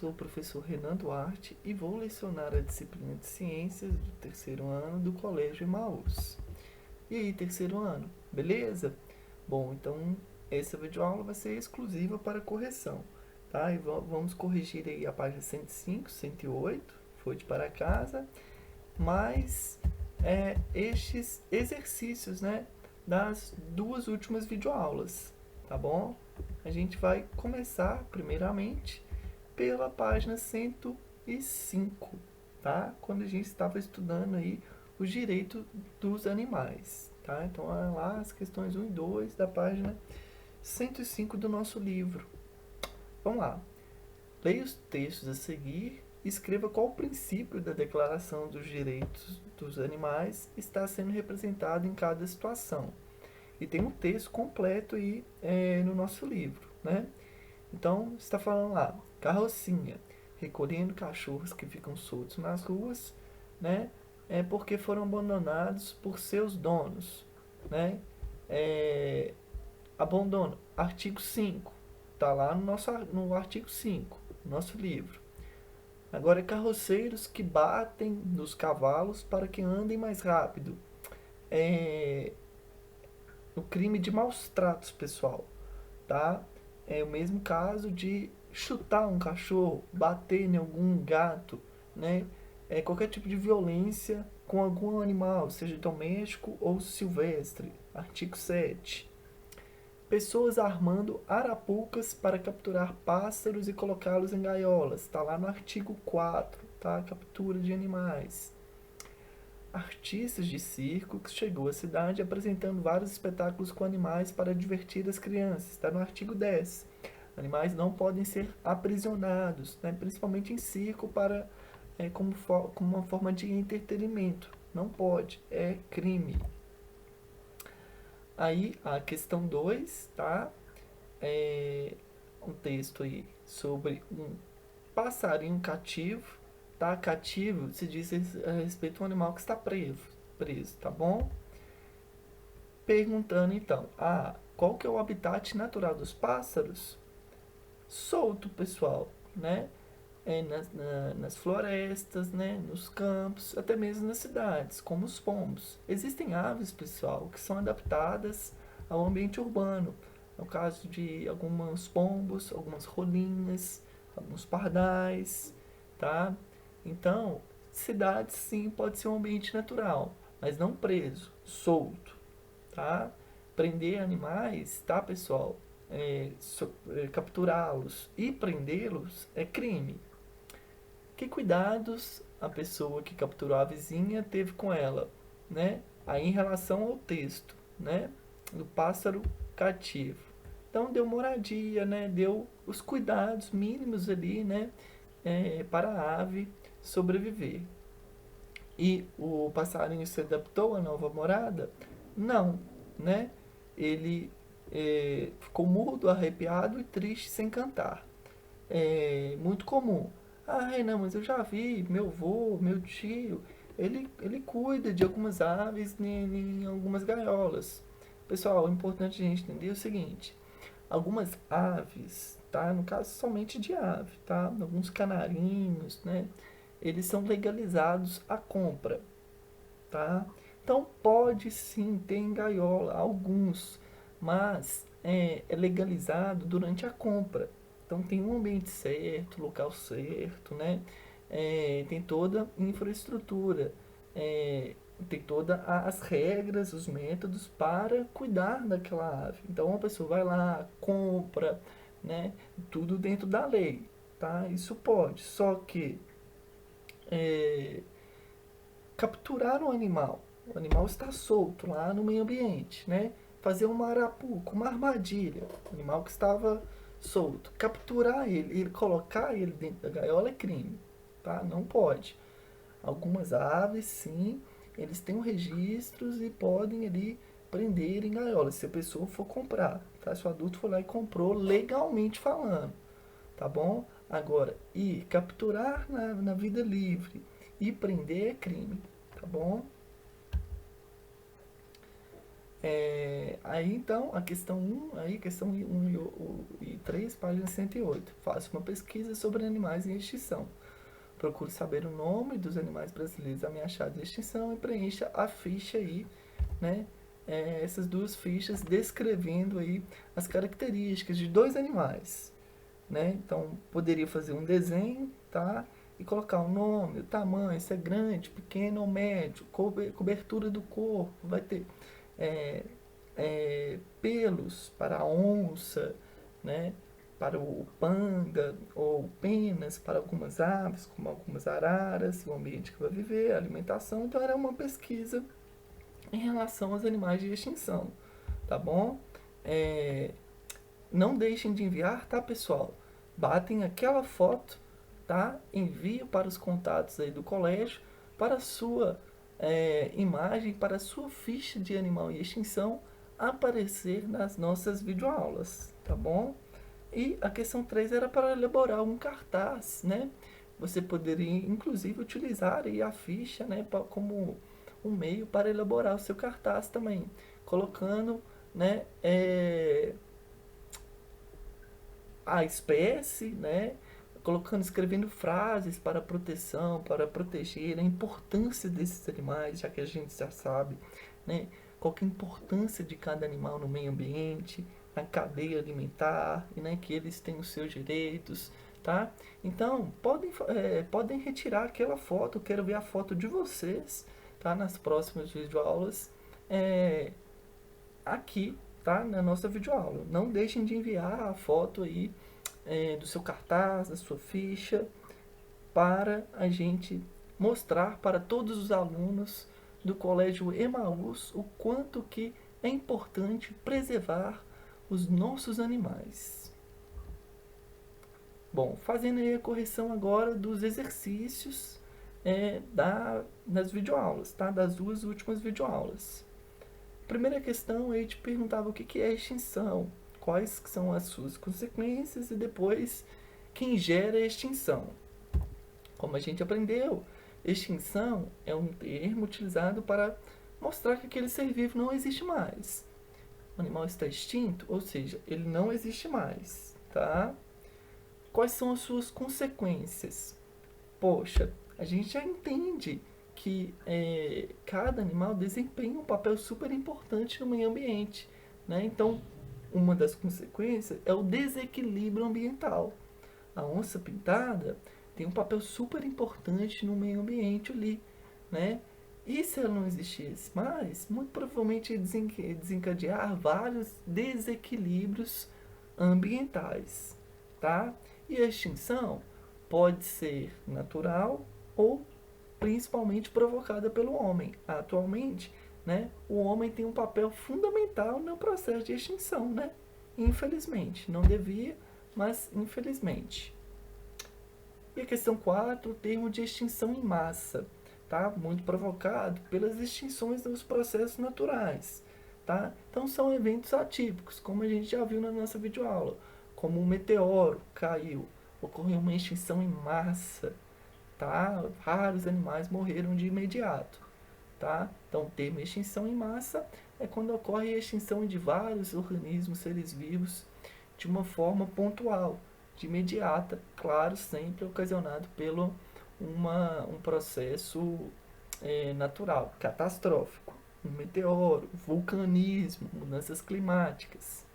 sou o professor Renan Duarte e vou lecionar a disciplina de Ciências do terceiro ano do Colégio Emaús. E aí, terceiro ano, beleza? Bom, então essa videoaula vai ser exclusiva para correção, tá? E vamos corrigir aí a página 105, 108, foi de para casa, mais estes exercícios, né, das duas últimas videoaulas, tá bom? A gente vai começar, primeiramente, pela página 105, tá? Quando a gente estava estudando aí os direitos dos animais, tá? Então, olha lá as questões 1 e 2 da página 105 do nosso livro. Vamos lá. Leia os textos a seguir e escreva qual o princípio da Declaração dos Direitos dos Animais está sendo representado em cada situação. E tem um texto completo aí no nosso livro, né? Então, está falando lá, carrocinha, recolhendo cachorros que ficam soltos nas ruas, né? É porque foram abandonados por seus donos, né? Abandono. Artigo 5. Está lá no artigo 5, no nosso livro. Agora, carroceiros que batem nos cavalos para que andem mais rápido. O crime de maus tratos, pessoal, tá? É o mesmo caso de chutar um cachorro, bater em algum gato, né? Qualquer tipo de violência com algum animal, seja doméstico ou silvestre. Artigo 7. Pessoas armando arapucas para capturar pássaros e colocá-los em gaiolas. Está lá no artigo 4, tá? Captura de animais. Artistas de circo que chegou à cidade apresentando vários espetáculos com animais para divertir as crianças. Está no artigo 10. Animais não podem ser aprisionados, né? Principalmente em circo como uma forma de entretenimento. Não pode, é crime. Aí a questão 2, tá? Um texto aí sobre um passarinho cativo, tá? Cativo se diz a respeito de um animal que está preso, tá bom? Perguntando então, qual que é o habitat natural dos pássaros? Solto, pessoal, né? Nas florestas, né? Nos campos, até mesmo nas cidades, como os pombos. Existem aves, pessoal, que são adaptadas ao ambiente urbano. É o caso de alguns pombos, algumas rolinhas, alguns pardais, tá? Então, cidades sim pode ser um ambiente natural, mas não preso, solto, tá? Prender animais, tá, pessoal? Capturá-los e prendê-los é crime. Que cuidados a pessoa que capturou a vizinha teve com ela, né? Aí em relação ao texto, né? Do pássaro cativo. Então deu moradia, né? Deu os cuidados mínimos ali, né? Para a ave sobreviver. E o passarinho se adaptou à nova morada? Não, né? Ele ficou mudo, arrepiado e triste sem cantar. É muito comum. Renan, mas eu já vi meu avô, meu tio, ele cuida de algumas aves em algumas gaiolas. Pessoal, é importante a gente entender o seguinte: algumas aves, tá? No caso somente de ave, tá? Alguns canarinhos, né? Eles são legalizados à compra, tá? Então pode sim ter em gaiola alguns, mas é legalizado durante a compra. Então tem um ambiente certo, local certo, né? Tem toda a infraestrutura, tem todas as regras, os métodos para cuidar daquela ave. Então a pessoa vai lá, compra, né? Tudo dentro da lei, tá? Isso pode, só que é, capturar um animal, o animal está solto lá no meio ambiente, né? Fazer uma arapuca, uma armadilha, o animal que estava solto, capturar ele colocar ele dentro da gaiola é crime, tá? Não pode. Algumas aves, sim, eles têm registros e podem ali prender em gaiolas, se a pessoa for comprar, tá? Se o adulto for lá e comprou legalmente falando, tá bom? Agora, capturar na vida livre e prender é crime, tá bom? Aí então, a questão 1, aí questão 1 e 3, página 108. Faça uma pesquisa sobre animais em extinção. Procure saber o nome dos animais brasileiros ameaçados de extinção e preencha a ficha aí, né? Essas duas fichas descrevendo aí as características de dois animais, né? Então, poderia fazer um desenho, tá? E colocar o nome, o tamanho, se é grande, pequeno ou médio, cobertura do corpo, vai ter é, pelos para a onça, né? Para o panda, ou penas para algumas aves, como algumas araras, o ambiente que vai viver, a alimentação. Então, era uma pesquisa em relação aos animais de extinção, tá bom? É, não deixem de enviar, tá, pessoal? Batem aquela foto, tá? Envio para os contatos aí do colégio, para a sua imagem, para a sua ficha de animal em extinção aparecer nas nossas videoaulas, tá bom? E a questão 3 era para elaborar um cartaz, né? Você poderia, inclusive, utilizar aí a ficha, né, como um meio para elaborar o seu cartaz também, colocando, né, a espécie, né, colocando, escrevendo frases para proteção, para proteger a importância desses animais, já que a gente já sabe, né, qual que é a importância de cada animal no meio ambiente, na cadeia alimentar, e né, que eles têm os seus direitos, tá? Então, podem retirar aquela foto, eu quero ver a foto de vocês, tá? Nas próximas videoaulas, aqui, tá? Na nossa videoaula. Não deixem de enviar a foto aí do seu cartaz, da sua ficha, para a gente mostrar para todos os alunos do Colégio Emaús o quanto que é importante preservar os nossos animais. Bom, fazendo aí a correção agora dos exercícios das videoaulas, tá? Das duas últimas videoaulas. Primeira questão, ele te perguntava o que é extinção, quais são as suas consequências e depois quem gera a extinção. Como a gente aprendeu, extinção é um termo utilizado para mostrar que aquele ser vivo não existe mais. O animal está extinto, ou seja, ele não existe mais, tá? Quais são as suas consequências? Poxa, a gente já entende que cada animal desempenha um papel super importante no meio ambiente, né? Então, uma das consequências é o desequilíbrio ambiental. A onça pintada tem um papel super importante no meio ambiente ali, né? E se ela não existisse mais, muito provavelmente ia desencadear vários desequilíbrios ambientais, tá? E a extinção pode ser natural ou principalmente provocada pelo homem. Atualmente, né, o homem tem um papel fundamental no processo de extinção, né? Infelizmente, não devia, mas infelizmente. E a questão 4, o termo de extinção em massa, tá? Muito provocado pelas extinções dos processos naturais, tá? Então são eventos atípicos, como a gente já viu na nossa videoaula, como um meteoro caiu, ocorreu uma extinção em massa, tá? Vários animais morreram de imediato, tá? Então o termo extinção em massa é quando ocorre a extinção de vários organismos, seres vivos, de uma forma pontual, de imediata, claro, sempre ocasionado pelo um processo natural, catastrófico, um meteoro, vulcanismo, mudanças climáticas.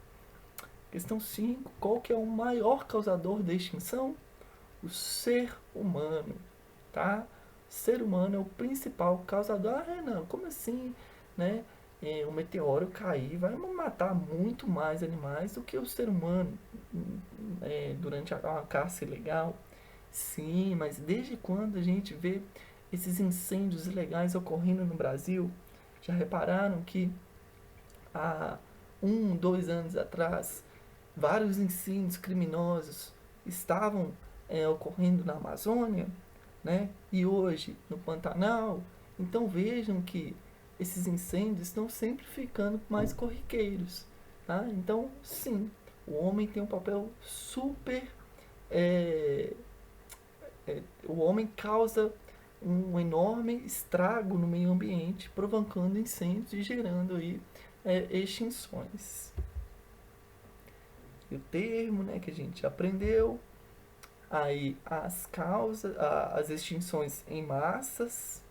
Questão 5, qual que é o maior causador da extinção? O ser humano, tá? O ser humano é o principal causador. Ah, Renan, como assim, né? O meteoro cair vai matar muito mais animais do que o ser humano durante uma caça ilegal. Sim, mas desde quando a gente vê esses incêndios ilegais ocorrendo no Brasil? Já repararam que há 2 anos atrás vários incêndios criminosos estavam ocorrendo na Amazônia, né? E hoje no Pantanal? Então vejam que esses incêndios estão sempre ficando mais corriqueiros, tá? Então, sim, o homem tem um papel super. é, o homem causa um enorme estrago no meio ambiente, provocando incêndios e gerando aí extinções. E o termo, né, que a gente aprendeu, aí as causas, as extinções em massas.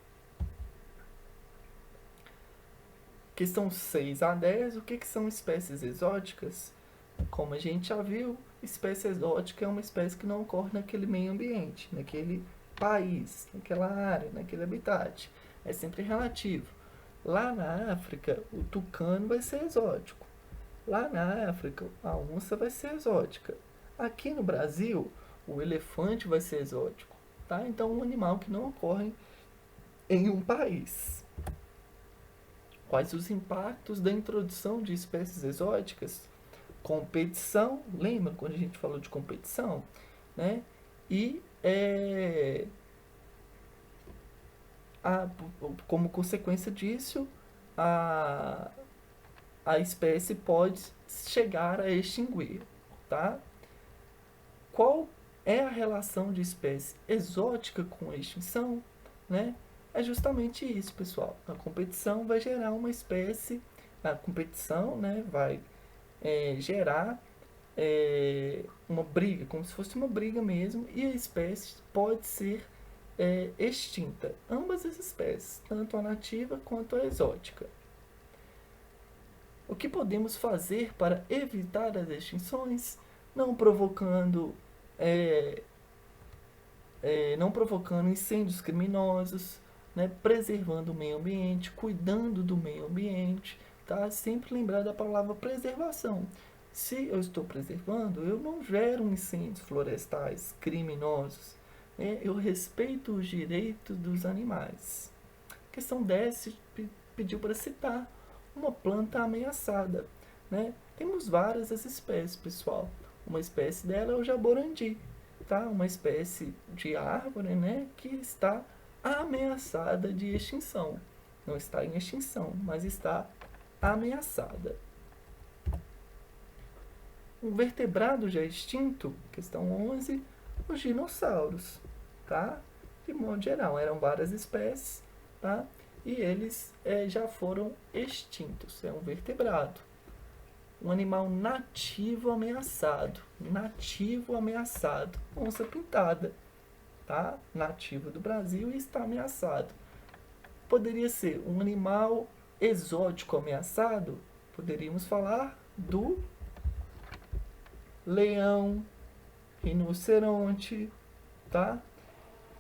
Questão 6 a 10, o que são espécies exóticas? Como a gente já viu, espécie exótica é uma espécie que não ocorre naquele meio ambiente, naquele país, naquela área, naquele habitat. É sempre relativo. Lá na África, o tucano vai ser exótico. Lá na África, a onça vai ser exótica. Aqui no Brasil, o elefante vai ser exótico. Tá? Então, um animal que não ocorre em um país. Quais os impactos da introdução de espécies exóticas? Competição, lembra quando a gente falou de competição? Né? E como consequência disso, a, a espécie pode chegar a extinguir. Tá? Qual é a relação de espécie exótica com a extinção? Né? É justamente isso, pessoal. A competição vai gerar uma espécie, a competição, né, vai gerar uma briga, como se fosse uma briga mesmo, e a espécie pode ser extinta. Ambas as espécies, tanto a nativa quanto a exótica. O que podemos fazer para evitar as extinções? Não provocando incêndios criminosos, né, preservando o meio ambiente, cuidando do meio ambiente, tá? Sempre lembrar da palavra preservação. Se eu estou preservando, eu não gero incêndios florestais criminosos, né? Eu respeito os direitos dos animais. Questão 10 pediu para citar uma planta ameaçada, né? Temos várias espécies, pessoal. Uma espécie dela é o jaborandi, tá? Uma espécie de árvore, né, que está ameaçada de extinção. Não está em extinção, mas está ameaçada. Um vertebrado já extinto, questão 11, os dinossauros, tá? De modo geral, eram várias espécies, tá? E eles já foram extintos. É um vertebrado. Um animal nativo ameaçado. Nativo ameaçado. Onça pintada, tá? Nativo do Brasil e está ameaçado. Poderia ser um animal exótico ameaçado? Poderíamos falar do leão, rinoceronte, tá?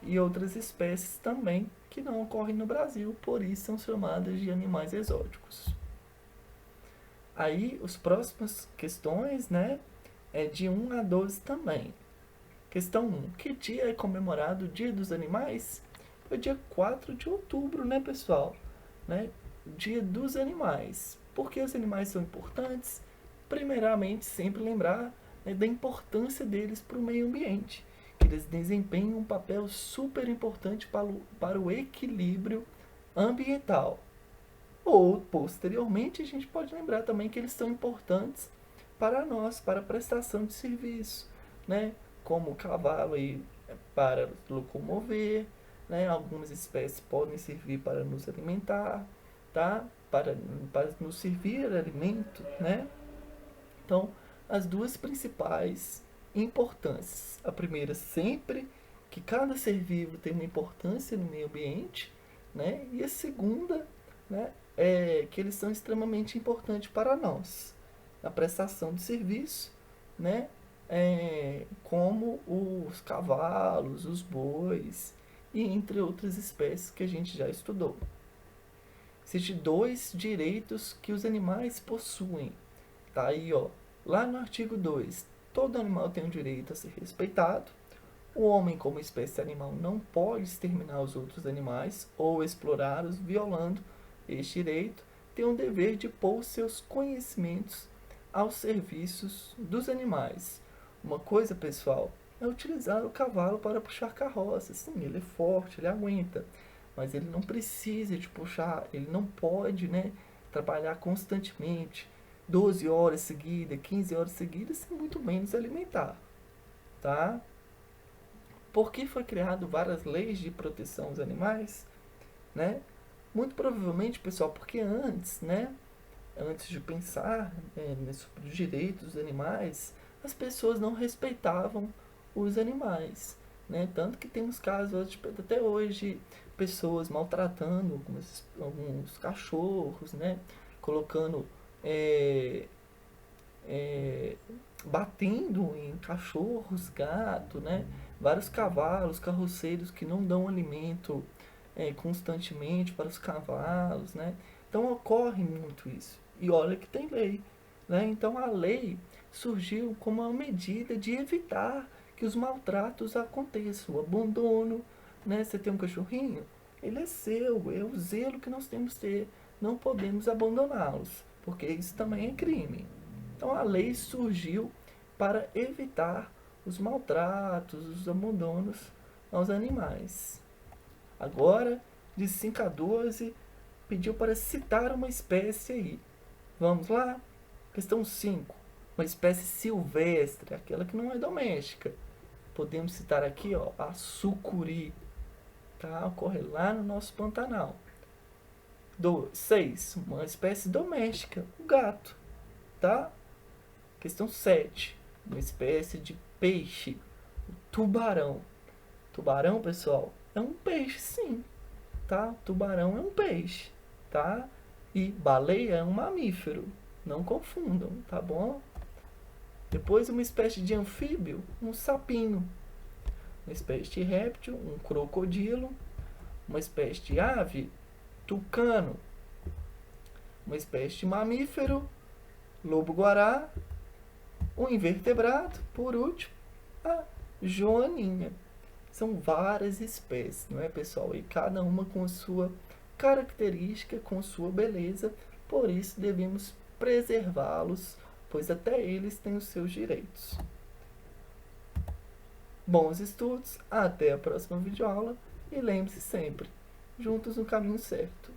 E outras espécies também que não ocorrem no Brasil, por isso são chamadas de animais exóticos. Aí, as próximas questões, né, é de 1 a 12 também. Questão 1. Que dia é comemorado o Dia dos Animais? É o dia 4 de outubro, né, pessoal? Né? Dia dos Animais. Por que os animais são importantes? Primeiramente, sempre lembrar, né, da importância deles para o meio ambiente. Que eles desempenham um papel super importante para o equilíbrio ambiental. Ou, posteriormente, a gente pode lembrar também que eles são importantes para nós, para a prestação de serviço, né? Como o cavalo aí, para locomover, né? Algumas espécies podem servir para nos alimentar, tá? Para nos servir alimento, né? Então, as duas principais importâncias. A primeira, sempre que cada ser vivo tem uma importância no meio ambiente, né? E a segunda, né, que eles são extremamente importantes para nós, na prestação de serviço, né, como os cavalos, os bois, e entre outras espécies que a gente já estudou. Existem 2 direitos que os animais possuem. Tá aí, ó, lá no artigo 2, todo animal tem o direito a ser respeitado. O homem, como espécie animal, não pode exterminar os outros animais ou explorá-los, violando este direito. Tem o dever de pôr seus conhecimentos aos serviços dos animais. Uma coisa, pessoal, é utilizar o cavalo para puxar carroça. Sim, ele é forte, ele aguenta, mas ele não precisa de puxar, ele não pode, né, trabalhar constantemente, 12 horas seguidas, 15 horas seguidas, sem muito menos alimentar, tá? Por que foi criado várias leis de proteção aos animais, né? Muito provavelmente, pessoal, porque antes, né, antes de pensar sobre os direitos dos animais, as pessoas não respeitavam os animais, né? Tanto que temos casos tipo, até hoje, pessoas maltratando alguns cachorros, né? Colocando, é, é, batendo em cachorros, gato, né? Vários cavalos, carroceiros que não dão alimento constantemente para os cavalos, né? Então ocorre muito isso. E olha que tem lei, né? Então a lei surgiu como uma medida de evitar que os maltratos aconteçam, o abandono, né? Você tem um cachorrinho, ele é seu, é o zelo que nós temos que ter. Não podemos abandoná-los, porque isso também é crime. Então a lei surgiu para evitar os maltratos, os abandonos aos animais. Agora, de 5 a 12, pediu para citar uma espécie aí. Vamos lá? Questão 5. Uma espécie silvestre, aquela que não é doméstica. Podemos citar aqui, ó, a sucuri, tá? Ocorre lá no nosso Pantanal. 6. Uma espécie doméstica, o gato, tá? Questão 7. Uma espécie de peixe, o tubarão. Tubarão, pessoal, é um peixe, sim, tá? Tubarão é um peixe, tá? E baleia é um mamífero. Não confundam, tá bom? Depois, uma espécie de anfíbio, um sapinho. Uma espécie de réptil, um crocodilo. Uma espécie de ave, tucano. Uma espécie de mamífero, lobo-guará. Um invertebrado, por último, a joaninha. São várias espécies, não é, pessoal? E cada uma com sua característica, com sua beleza. Por isso devemos preservá-los, pois até eles têm os seus direitos. Bons estudos, até a próxima videoaula e lembre-se sempre, juntos no caminho certo.